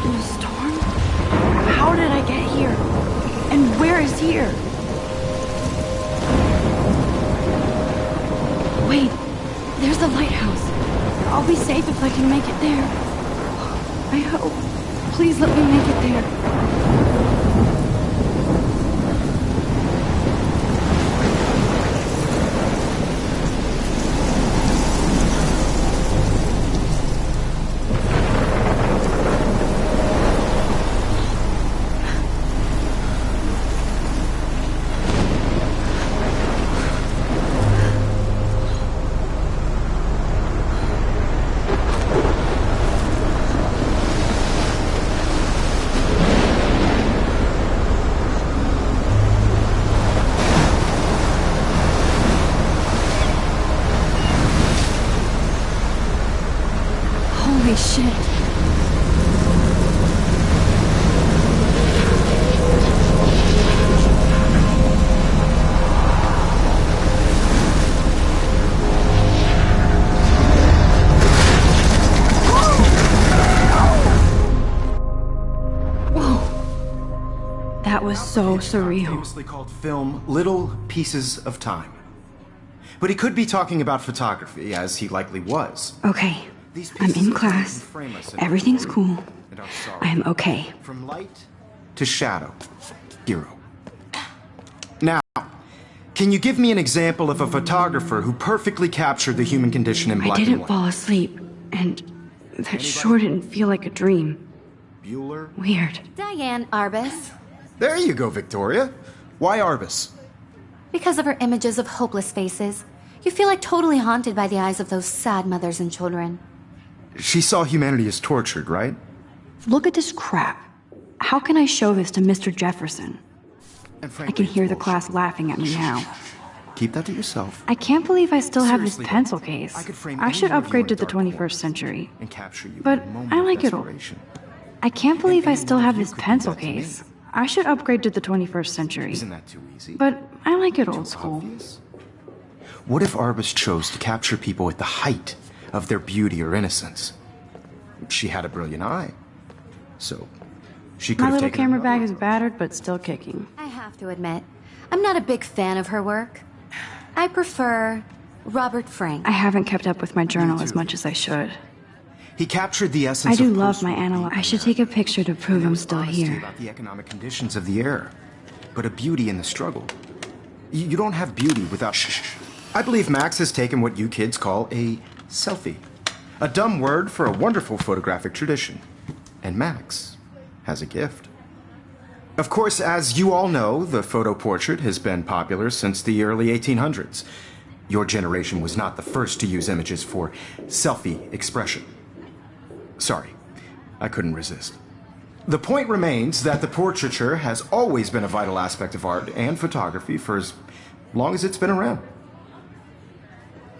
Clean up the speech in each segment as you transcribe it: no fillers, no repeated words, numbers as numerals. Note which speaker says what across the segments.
Speaker 1: In a storm? How did I get here? And where is here? Wait, there's the lighthouse. I'll be safe if I can make it there. I hope. Please let me make it there. Holy shit. Whoa. That was so surreal.
Speaker 2: Famously called film Little Pieces of Time. But he could be talking about photography, as he likely was.
Speaker 1: Okay. I'm in class. Everything's cool. I'm okay.
Speaker 2: From light to shadow, hero. Now, can you give me an example of a photographer who perfectly captured the human condition in black and white?
Speaker 1: I didn't fall asleep, and that sure didn't feel like a dream.
Speaker 2: Bueller?
Speaker 1: Weird.
Speaker 3: Diane Arbus.
Speaker 2: There you go, Victoria. Why Arbus?
Speaker 3: Because of her images of hopeless faces. You feel like totally haunted by the eyes of those sad mothers and children.
Speaker 2: She saw humanity as tortured, right?
Speaker 1: Look at this crap. How can I show this to Mr. Jefferson? I can hear the class laughing at me now.
Speaker 2: Keep that to yourself.
Speaker 1: I can't believe I still have this
Speaker 2: Seriously,
Speaker 1: pencil case. I should upgrade to the 21st century.
Speaker 2: And capture you
Speaker 1: But
Speaker 2: in a moment
Speaker 1: I
Speaker 2: of
Speaker 1: like it all.
Speaker 2: desperation.
Speaker 1: I can't believe I still have
Speaker 2: You
Speaker 1: this
Speaker 2: could do
Speaker 1: pencil
Speaker 2: that to me.
Speaker 1: case. I should upgrade to the 21st century.
Speaker 2: Isn't that too easy?
Speaker 1: But I like it
Speaker 2: Too
Speaker 1: old school.
Speaker 2: obvious? What if Arbus chose to capture people at the height of their beauty or innocence? She had a brilliant eye, so she could
Speaker 1: My
Speaker 2: have
Speaker 1: little
Speaker 2: taken
Speaker 1: camera
Speaker 2: another.
Speaker 1: bag is battered, but still kicking.
Speaker 3: I have to admit, I'm not a big fan of her work. I prefer Robert Frank.
Speaker 1: I haven't kept up with my journal as much as I should.
Speaker 2: He captured the essence
Speaker 1: I do
Speaker 2: of
Speaker 1: love my
Speaker 2: post-war
Speaker 1: analog.
Speaker 2: people.
Speaker 1: I should take a picture to prove
Speaker 2: There
Speaker 1: I'm
Speaker 2: was
Speaker 1: still
Speaker 2: honesty
Speaker 1: here.
Speaker 2: about the economic conditions of the era, but a beauty in the struggle. You don't have beauty without shh. I believe Max has taken what you kids call a selfie. A dumb word for a wonderful photographic tradition. And Max has a gift. Of course, as you all know, the photo portrait has been popular since the early 1800s. Your generation was not the first to use images for selfie expression. Sorry, I couldn't resist. The point remains that the portraiture has always been a vital aspect of art and photography for as long as it's been around.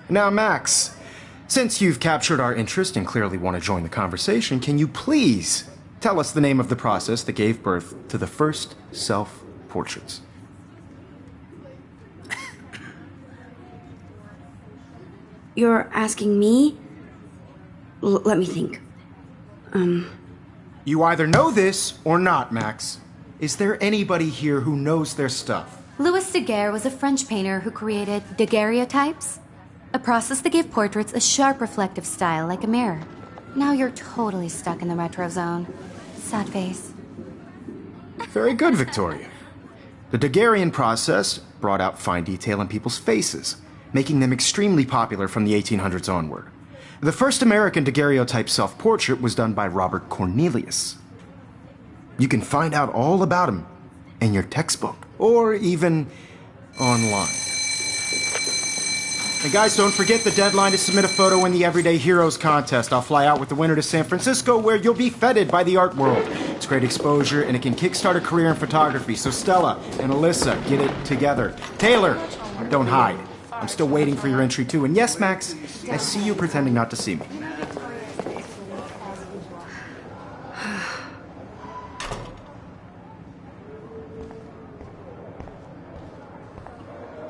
Speaker 2: Now, Max, since you've captured our interest and clearly want to join the conversation, can you please tell us the name of the process that gave birth to the first self-portraits?
Speaker 1: You're asking me? Let me think.
Speaker 2: You either know this or not, Max. Is there anybody here who knows their stuff?
Speaker 3: Louis Daguerre was a French painter who created daguerreotypes, a process that gave portraits a sharp reflective style like a mirror. Now you're totally stuck in the retro zone. Sad face.
Speaker 2: Very good, Victoria. The Daguerrean process brought out fine detail in people's faces, making them extremely popular from the 1800s onward. The first American daguerreotype self-portrait was done by Robert Cornelius. You can find out all about him in your textbook, or even online. And guys, don't forget the deadline to submit a photo in the Everyday Heroes contest. I'll fly out with the winner to San Francisco, where you'll be feted by the art world. It's great exposure, and it can kickstart a career in photography. So Stella and Alyssa, get it together. Taylor, don't hide. I'm still waiting for your entry, too. And yes, Max, I see you pretending not to see me.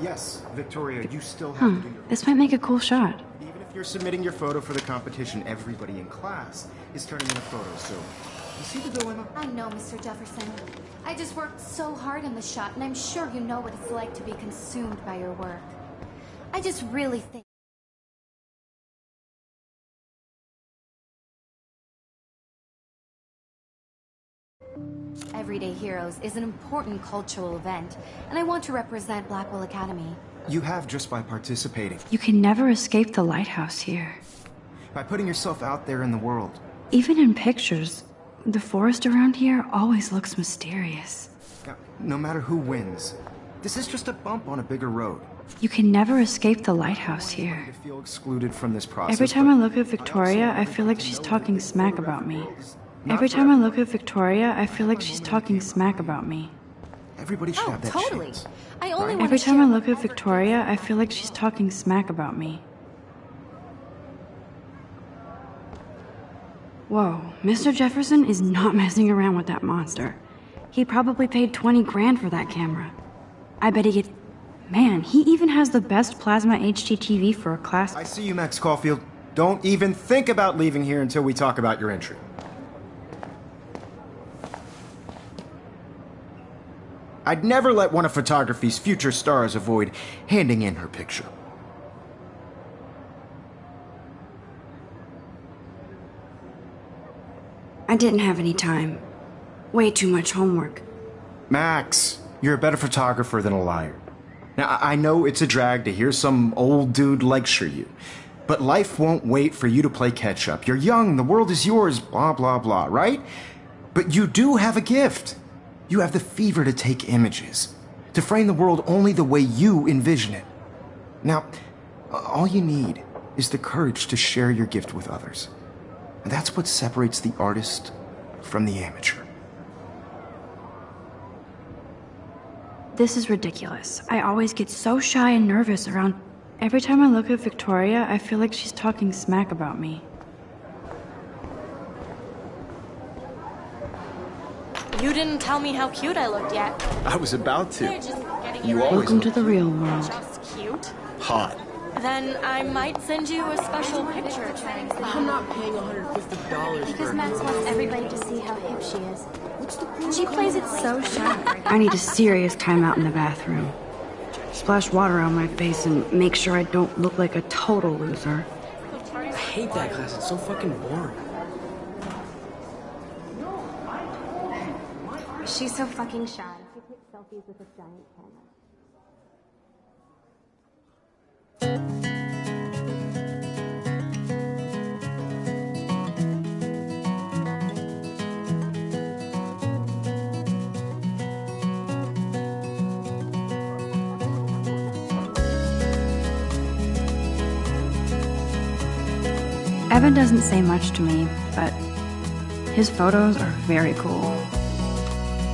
Speaker 2: Yes, Victoria, you still have to do your...
Speaker 1: This might make a cool shot.
Speaker 2: Even if you're submitting your photo for the competition, everybody in class is turning in a photo, so You see the dilemma?
Speaker 3: I know, Mr. Jefferson. I just worked so hard on the shot, and I'm sure you know what it's like to be consumed by your work. I just really think... Everyday Heroes is an important cultural event, and I want to represent Blackwell Academy.
Speaker 2: You have just by participating.
Speaker 1: You can never escape the lighthouse here.
Speaker 2: By putting yourself out there in the world.
Speaker 1: Even in pictures, the forest around here always looks mysterious.
Speaker 2: Now, no matter who wins, this is just a bump on a bigger road.
Speaker 1: You can never escape the lighthouse here.
Speaker 2: I feel excluded from this process.
Speaker 1: Every time I look at Victoria, I feel like she's talking smack about me. Every time I look at Victoria, I feel like she's talking smack about me.
Speaker 2: Everybody should have that
Speaker 3: totally.
Speaker 2: chance.
Speaker 3: I only want
Speaker 1: Every
Speaker 3: to
Speaker 1: time
Speaker 3: share
Speaker 1: I
Speaker 3: what
Speaker 1: look at
Speaker 3: I've
Speaker 1: Victoria, I feel like she's talking smack about me. Whoa, Mr. Jefferson is not messing around with that monster. He probably paid 20 grand for that camera. I bet he gets... Man, he even has the best plasma HDTV for a class...
Speaker 2: I see you, Max Caulfield. Don't even think about leaving here until we talk about your entry. I'd never let one of photography's future stars avoid handing in her picture.
Speaker 1: I didn't have any time. Way too much homework.
Speaker 2: Max, you're a better photographer than a liar. Now, I know it's a drag to hear some old dude lecture you, but life won't wait for you to play catch-up. You're young, the world is yours, blah, blah, blah, right? But you do have a gift. You have the fever to take images, to frame the world only the way you envision it. Now, all you need is the courage to share your gift with others. And that's what separates the artist from the amateur.
Speaker 1: This is ridiculous. I always get so shy and nervous around... Every time I look at Victoria, I feel like she's talking smack about me.
Speaker 4: You didn't tell me how cute I looked yet.
Speaker 2: I was about
Speaker 4: You're
Speaker 2: to.
Speaker 4: just getting
Speaker 2: You
Speaker 4: it right.
Speaker 2: always
Speaker 1: Welcome to
Speaker 2: look
Speaker 1: the real world.
Speaker 4: Just cute.
Speaker 2: hot.
Speaker 4: Then I might send you a special picture.
Speaker 5: I'm not paying $150
Speaker 3: Because
Speaker 5: for
Speaker 3: Max wants everybody to see how hip she is. She plays it so shy.
Speaker 1: I need a serious timeout in the bathroom. Splash water on my face and make sure I don't look like a total loser.
Speaker 5: I hate that class. It's so fucking boring.
Speaker 3: She's so fucking shy. She takes selfies with a giant camera.
Speaker 1: Evan doesn't say much to me, but his photos are very cool.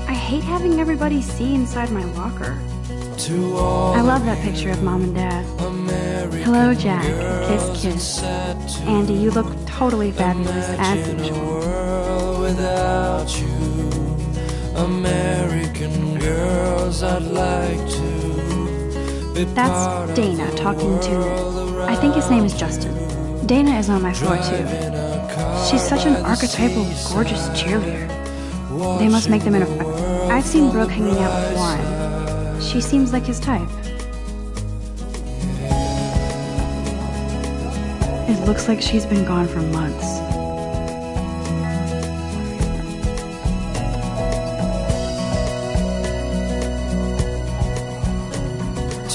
Speaker 1: I hate having everybody see inside my locker. I love that picture of Mom and Dad. Hello, Jack. Kiss, kiss. Andy, you look totally fabulous as usual.
Speaker 6: Without you, American girls, I'd like to be
Speaker 1: That's
Speaker 6: part of
Speaker 1: Dana
Speaker 6: the
Speaker 1: talking to...
Speaker 6: world
Speaker 1: I think his name is Justin. Dana is on my floor, too. She's such an archetypal, gorgeous cheerleader. They must make them in a... I've seen Brooke hanging out with Warren. She seems like his type. It looks like she's been gone for months.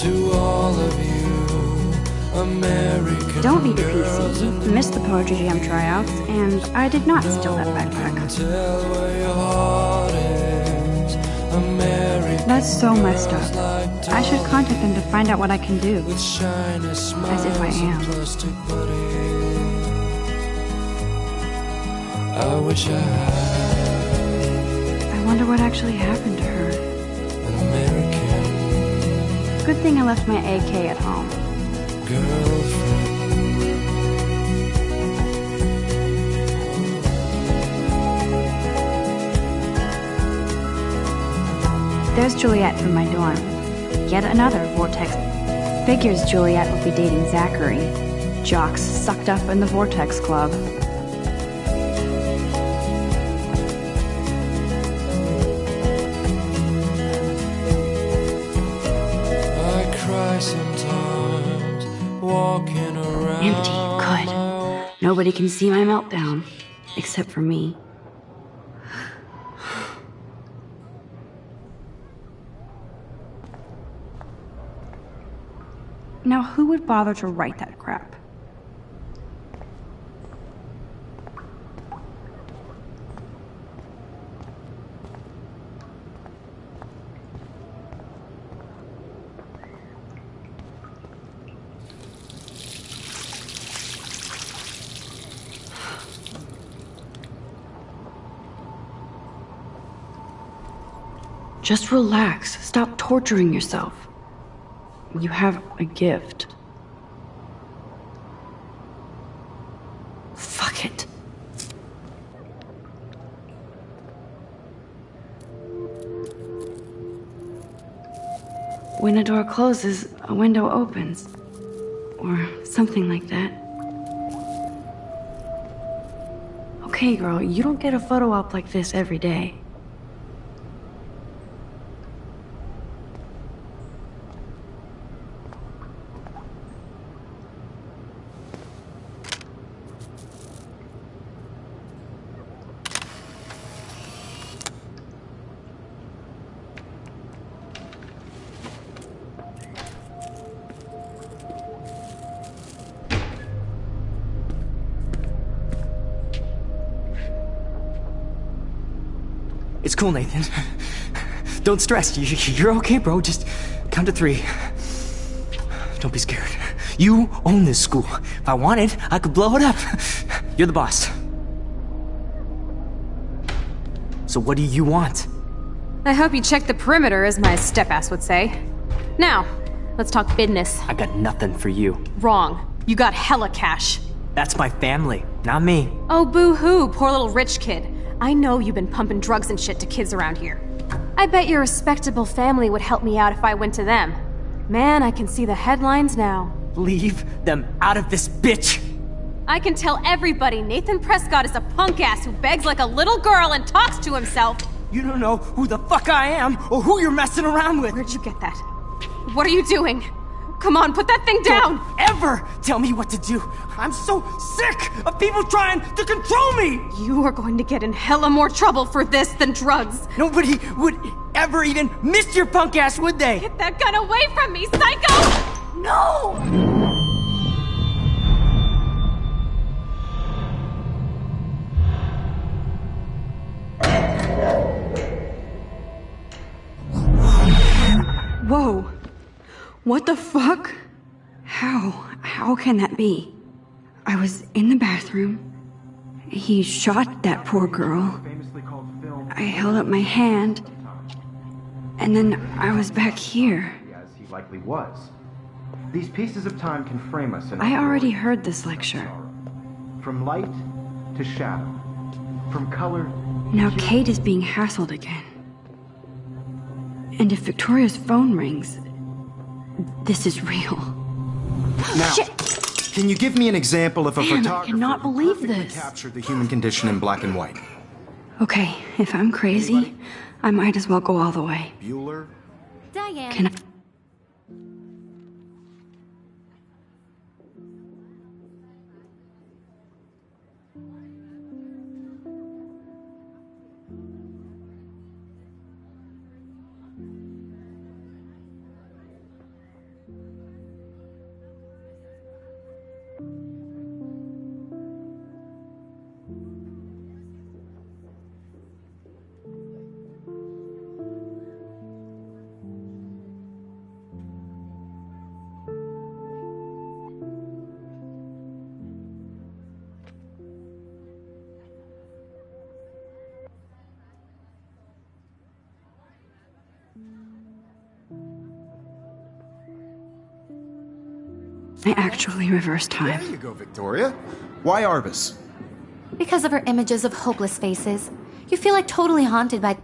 Speaker 6: to all of you, American
Speaker 1: Don't need a
Speaker 6: girls,
Speaker 1: PC. Missed the Poetry Jam tryouts, and I did not steal that backpack.
Speaker 6: tell where your heart is. American
Speaker 1: That's so messed up.
Speaker 6: like
Speaker 1: I should contact them to find out what I can do.
Speaker 6: with shiny smiles
Speaker 1: As if I am.
Speaker 6: and plastic buddies. I wish I had
Speaker 1: I wonder what actually happened to her.
Speaker 6: an American
Speaker 1: Good thing I left my AK at home.
Speaker 6: girlfriend.
Speaker 1: There's Juliet from my dorm. Yet another Vortex. Figures Juliet will be dating Zachary. Jocks sucked up in the Vortex Club. nobody can see my meltdown, except for me. Now, who would bother to write that crap? Just relax. Stop torturing yourself. You have a gift. Fuck it. When a door closes, a window opens. Or something like that. Okay, girl, you don't get a photo op like this every day.
Speaker 7: It's cool, Nathan. Don't stress. You're okay, bro. Just count to 3. Don't be scared. You own this school. If I wanted, I could blow it up. You're the boss. So what do you want?
Speaker 8: I hope you checked the perimeter, as my step-ass would say. Now, let's talk business.
Speaker 7: I got nothing for you.
Speaker 8: Wrong. You got hella cash.
Speaker 7: That's my family, not me.
Speaker 8: Oh, boo-hoo, poor little rich kid. I know you've been pumping drugs and shit to kids around here. I bet your respectable family would help me out if I went to them. Man, I can see the headlines now.
Speaker 7: Leave them out of this bitch!
Speaker 8: I can tell everybody Nathan Prescott is a punk ass who begs like a little girl and talks to himself.
Speaker 7: You don't know who the fuck I am or who you're messing around with.
Speaker 8: Where'd you get that? What are you doing? Come on, put that thing down!
Speaker 7: Don't ever tell me what to do! I'm so sick of people trying to control me!
Speaker 8: You are going to get in hella more trouble for this than drugs.
Speaker 7: Nobody would ever even miss your punk ass, would they?
Speaker 8: Get that gun away from me, psycho!
Speaker 7: No!
Speaker 1: Whoa. What the fuck? How can that be? I was in the bathroom. He shot that poor girl. I held up my hand. And then I was back here.
Speaker 2: As he likely was. These pieces of time can frame us in
Speaker 1: I already heard this lecture.
Speaker 2: From light to shadow. From color.
Speaker 1: Now Kate is being hassled again. And if Victoria's phone rings, this is real.
Speaker 2: Now,
Speaker 1: Shit.
Speaker 2: Can you give me an example of a
Speaker 1: Man, I
Speaker 2: photographer
Speaker 1: cannot
Speaker 2: who
Speaker 1: believe
Speaker 2: perfectly
Speaker 1: this.
Speaker 2: captured the human condition in black and white?
Speaker 1: Okay, if I'm crazy, I might as well go all the way.
Speaker 2: Bueller?
Speaker 3: Diane.
Speaker 1: Can I... I actually reverse time.
Speaker 2: There you go, Victoria. Why Arbus?
Speaker 3: Because of her images of hopeless faces. You feel like totally haunted by...